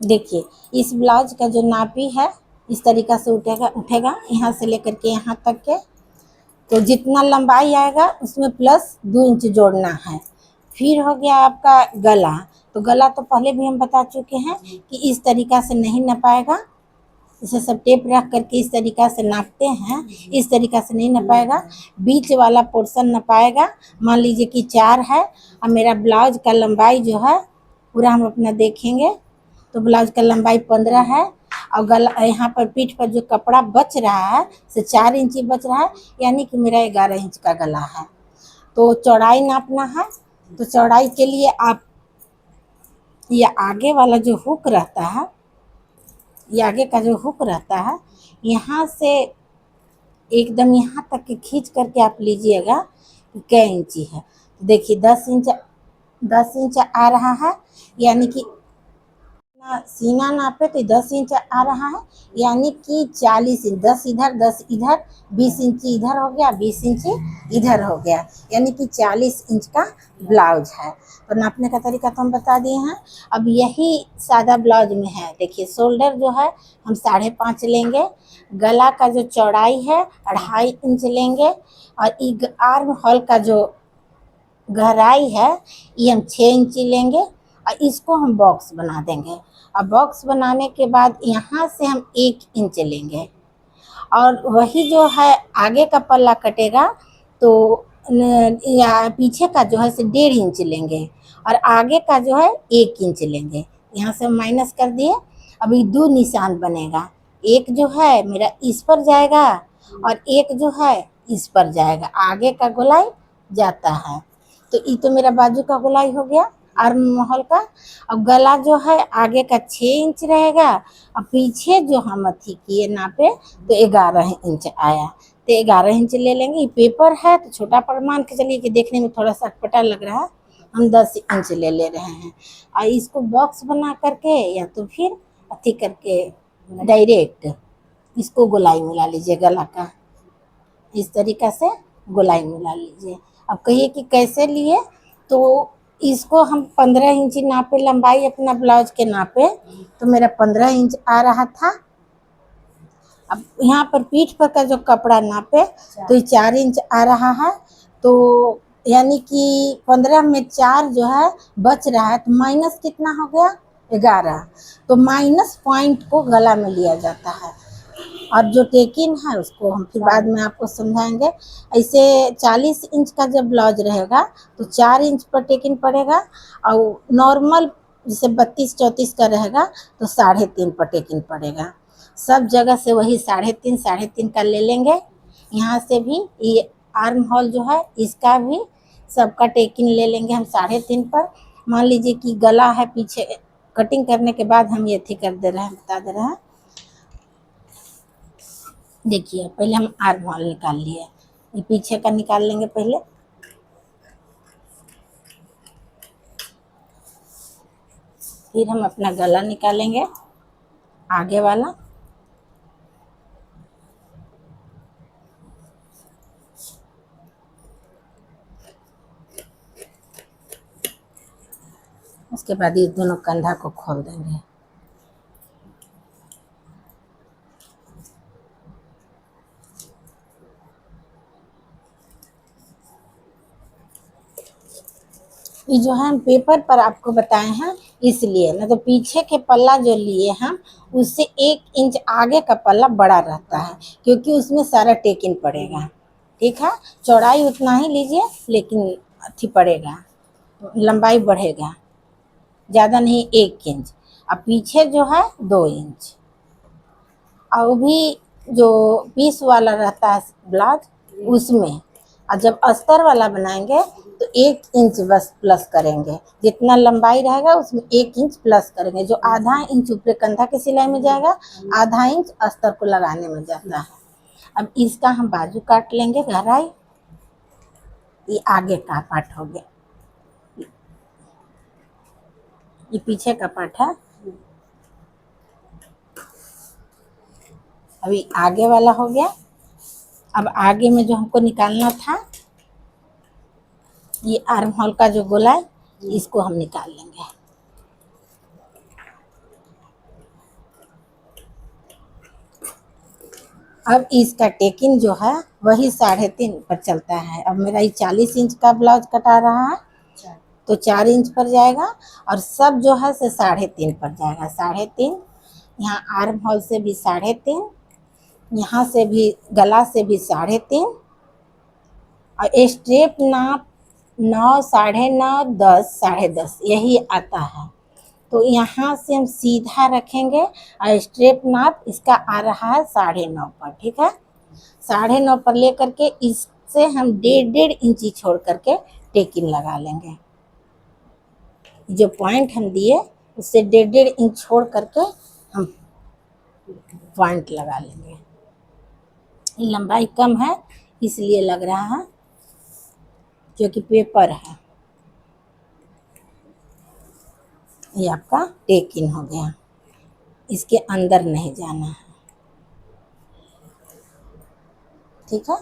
देखिए इस ब्लाउज का जो नापी है इस तरीक़ा से उठेगा यहाँ से लेकर के यहाँ तक के। तो जितना लंबाई आएगा उसमें प्लस 2 इंच जोड़ना है। फिर हो गया आपका गला। तो गला तो पहले भी हम बता चुके हैं कि इस तरीक़ा से नहीं नपाएगा। इसे सब टेप रख करके इस तरीक़ा से नापते हैं, इस तरीक़ा से नहीं नपाएगा। बीच वाला पोर्शन नपाएगा। मान लीजिए कि 4 है और मेरा ब्लाउज का लंबाई जो है पूरा हम अपना देखेंगे तो ब्लाउज का लंबाई 15 है और गला यहाँ पर पीठ पर जो कपड़ा बच रहा है से 4 इंची बच रहा है, यानी कि मेरा 11 इंच का गला है। तो चौड़ाई नापना है। तो चौड़ाई के लिए आप ये आगे वाला जो हुक रहता है, ये आगे का जो हुक रहता है यहाँ से एकदम यहाँ तक के खींच करके आप लीजिएगा कि कै इंची है। देखिए 10 इंच आ रहा है, यानी कि सीना नापे तो 10 इंच आ रहा है, यानी कि 40 इंच। 10 इधर 10 इधर, 20 इंची इधर हो गया, 20 इंची इधर हो गया, यानी कि 40 इंच का ब्लाउज है। तो नापने का तरीका तो हम बता दिए हैं। अब यही सादा ब्लाउज में है। देखिए शोल्डर जो है हम 5.5 लेंगे, गला का जो चौड़ाई है 2.5 इंच लेंगे और आर्म होल का जो गहराई है ये हम 6 इंची लेंगे और इसको हम बॉक्स बना देंगे। और बॉक्स बनाने के बाद यहाँ से हम 1 इंच लेंगे और वही जो है आगे का पल्ला कटेगा तो या पीछे का जो है से 1.5 इंच लेंगे और आगे का जो है 1 इंच लेंगे। यहाँ से माइनस कर दिए। अभी 2 निशान बनेगा, एक जो है मेरा इस पर जाएगा और एक जो है इस पर जाएगा। आगे का गोलाई जाता है। तो ये तो मेरा बाजू का गोलाई हो गया आर्म होल का। अब गला जो है आगे का 6 इंच रहेगा और पीछे जो हम अथी किए नापे तो 11 इंच आया। तो 11 इंच ले लेंगे। ये पेपर है तो छोटा पर मान के चलिए कि देखने में थोड़ा सा अटपटा लग रहा है, हम 10 इंच ले रहे हैं। और इसको बॉक्स बना करके या तो फिर अथी करके डायरेक्ट इसको गोलाई मिला लीजिए गला का, इस तरीक़ा से गोलाई मिला लीजिए। अब कहिए कि कैसे लिए, तो इसको हम 15 इंची नापे, लंबाई अपना ब्लाउज के नापे तो मेरा 15 इंच आ रहा था। अब यहाँ पर पीठ पर का जो कपड़ा नापे तो ये 4 इंच आ रहा है। तो यानी कि 15 में 4 जो है बच रहा है, तो माइनस कितना हो गया 11। तो माइनस पॉइंट को गला में लिया जाता है और जो टेकिन है उसको हम फिर बाद में आपको समझाएंगे। ऐसे 40 इंच का जब ब्लाउज रहेगा तो 4 इंच पर टेकिन पड़ेगा और नॉर्मल जैसे 32-34 का रहेगा तो 3.5 पर टेकिन पड़ेगा। सब जगह से वही 3.5 का ले लेंगे। यहाँ से भी ये आर्म होल जो है इसका भी सबका टेकिन ले लेंगे हम 3.5 पर। मान लीजिए कि गला है पीछे, कटिंग करने के बाद हम ये थी कर दे रहे हैं, बता दे रहे हैं। देखिए पहले हम आर्म होल निकाल लिए, ये पीछे का निकाल लेंगे पहले। फिर हम अपना गला निकालेंगे आगे वाला। उसके बाद ये दोनों कंधा को खोल देंगे। ये जो है हम पेपर पर आपको बताए हैं इसलिए, ना तो पीछे के पल्ला जो लिए हम उससे 1 इंच आगे का पल्ला बड़ा रहता है क्योंकि उसमें सारा टेकिन पड़ेगा। ठीक है, चौड़ाई उतना ही लीजिए लेकिन अथी पड़ेगा, लंबाई बढ़ेगा, ज़्यादा नहीं 1 इंच। और पीछे जो है 2 इंच। और भी जो पीस वाला रहता है ब्लाउज उसमें, और जब अस्तर वाला बनाएंगे तो 1 इंच बस प्लस करेंगे। जितना लंबाई रहेगा उसमें 1 इंच प्लस करेंगे। जो आधा इंच ऊपर कंधा की सिलाई में जाएगा, आधा इंच अस्तर को लगाने में जाता है। अब इसका हम बाजू काट लेंगे गहराई। ये आगे का पार्ट हो गया, ये पीछे का पार्ट है। अभी आगे वाला हो गया। अब आगे में जो हमको निकालना था ये आर्म होल का जो गोला है इसको हम निकाल लेंगे। अब इसका टेकिंग जो है वही 3.5 पर चलता है। अब मेरा ये 40 इंच का ब्लाउज कटा रहा है तो 4 इंच पर जाएगा और सब जो है से 3.5 पर जाएगा। 3.5, यहाँ आर्म होल से भी 3.5, यहाँ से भी गला से भी 3.5 और स्ट्रेप नाप 9, 9.5, 10, 10.5 यही आता है। तो यहाँ से हम सीधा रखेंगे और स्ट्रेप नाप इसका आ रहा है 9.5 पर, ठीक है। 9.5 पर लेकर के इससे हम 1.5 इंची छोड़ करके टेकिंग लगा लेंगे। जो पॉइंट हम दिए उससे 1.5 इंच छोड़ करके हम पॉइंट लगा लेंगे। लंबाई कम है इसलिए लग रहा है, क्योंकि पेपर है। ये आपका टेकिंग हो गया, इसके अंदर नहीं जाना है, ठीक है।